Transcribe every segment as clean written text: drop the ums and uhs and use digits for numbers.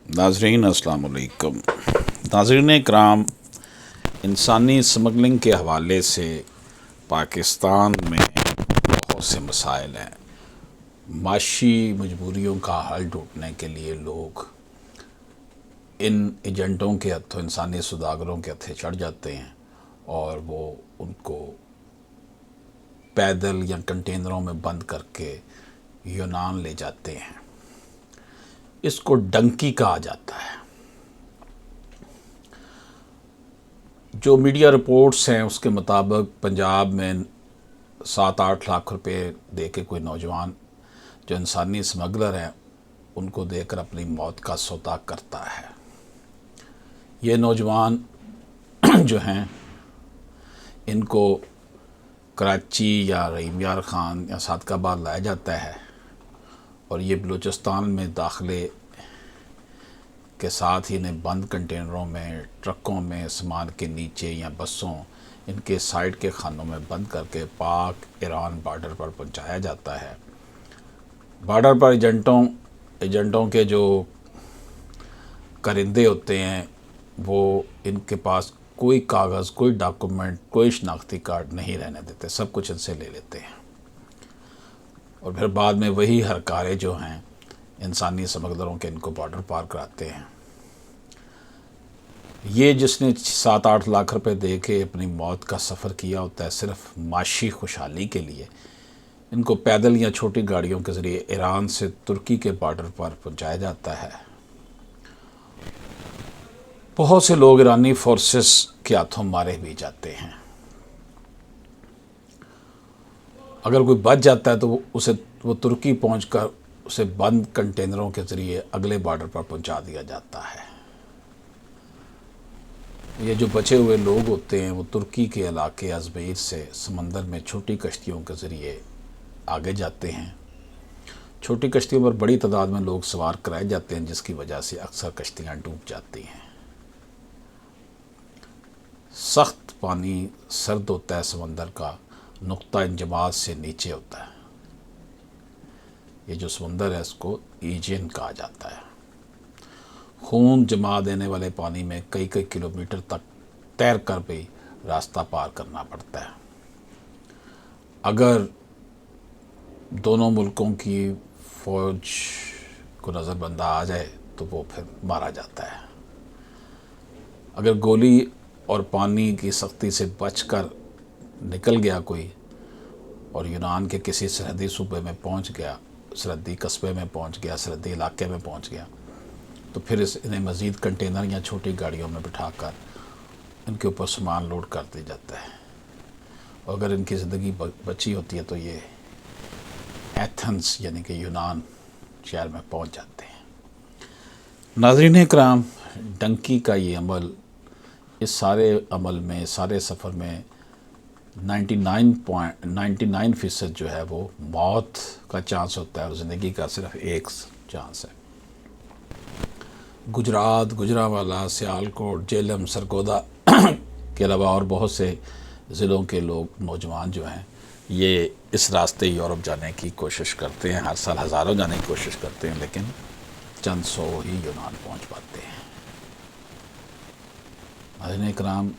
नाजरीन अस्सलाम वालेकुम। नाजरीन इकराम, इंसानी स्मगलिंग के हवाले से पाकिस्तान में बहुत से मसाइल हैं। माशी मजबूरियों का हल ढूंढने के लिए लोग इन एजेंटों के हत्थों, इंसानी सौदागरों के हत्थे चढ़ जाते हैं और वो उनको पैदल या कंटेनरों में बंद करके यूनान ले जाते हैं। इसको डंकी कहा जाता है। जो मीडिया रिपोर्ट्स हैं उसके मुताबिक पंजाब में 7-8 लाख रुपए दे के कोई नौजवान जो इंसानी स्मगलर हैं उनको देकर अपनी मौत का सौदा करता है। ये नौजवान जो हैं इनको कराची या रहीम यार ख़ान या सादकाबाद लाया जाता है और ये बलूचिस्तान में दाखिले के साथ ही इन्हें बंद कंटेनरों में, ट्रकों में, सामान के नीचे या बसों, इनके साइड के खानों में बंद करके पाक ईरान बॉर्डर पर पहुंचाया जाता है। बॉर्डर पर एजेंटों के जो करिंदे होते हैं वो इनके पास कोई कागज़, कोई डॉक्यूमेंट, कोई शनाख्ती कार्ड नहीं रहने देते, सब कुछ इनसे ले लेते हैं और फिर बाद में वही हरकारे जो हैं इंसानी स्मगलरों के इनको बॉर्डर पार कराते हैं। ये जिसने 7-8 लाख रुपए दे के अपनी मौत का सफ़र किया होता है सिर्फ माशी खुशहाली के लिए, इनको पैदल या छोटी गाड़ियों के ज़रिए ईरान से तुर्की के बॉर्डर पर पहुंचाया जाता है। बहुत से लोग ईरानी फोर्सेस के हाथों मारे भी जाते हैं। अगर कोई बच जाता है तो वो तुर्की पहुंचकर उसे बंद कंटेनरों के ज़रिए अगले बॉर्डर पर पहुंचा दिया जाता है। ये जो बचे हुए लोग होते हैं वो तुर्की के इलाके अजमेर से समंदर में छोटी कश्तियों के ज़रिए आगे जाते हैं। छोटी कश्तियों पर बड़ी तादाद में लोग सवार कराए जाते हैं जिसकी वजह से अक्सर कश्तियाँ डूब जाती हैं। सख्त पानी सर्द होता है, समंदर का नुक्ता इंजमाद से नीचे होता है। ये जो समंदर है इसको ईजियन कहा जाता है। खून जमा देने वाले पानी में कई कई किलोमीटर तक तैर कर भी रास्ता पार करना पड़ता है। अगर दोनों मुल्कों की फ़ौज को नज़रबंदा आ जाए तो वो फिर मारा जाता है। अगर गोली और पानी की सख्ती से बचकर निकल गया कोई और यूनान के किसी सरहदी सूबे में पहुंच गया, सरहदी कस्बे में पहुंच गया, सरहदी इलाके में पहुंच गया, तो फिर इन्हें मज़ीद कंटेनर या छोटी गाड़ियों में बिठाकर इनके ऊपर सामान लोड कर दिया जाता है। और अगर इनकी ज़िंदगी बची होती है तो ये एथेंस यानी कि यूनान शहर में पहुंच जाते हैं। नाज़रीन इकराम, डंकी का ये अमल, इस सारे अमल में, सारे सफ़र में 99% जो है वो मौत का चांस होता है और ज़िंदगी का सिर्फ एक चांस है। गुजरात, गुजरांवाला, सियालकोट, जेलम, सरगोदा के अलावा और बहुत से ज़िलों के लोग, नौजवान जो हैं, ये इस रास्ते यूरोप जाने की कोशिश करते हैं। हर साल हज़ारों जाने की कोशिश करते हैं लेकिन चंद सौ ही यूनान पहुंच पाते हैं। नाज़रीन इकराम,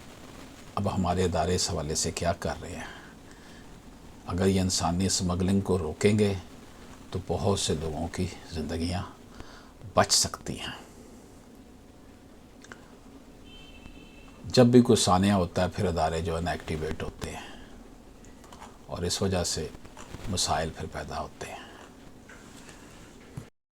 अब हमारे इदारे इस हवाले से क्या कर रहे हैं? अगर ये इंसानी स्मगलिंग को रोकेंगे तो बहुत से लोगों की ज़िंदगियां बच सकती हैं। जब भी कोई सानिया होता है फिर इदारे जो है ना एक्टिवेट होते हैं और इस वजह से मसाइल फिर पैदा होते हैं।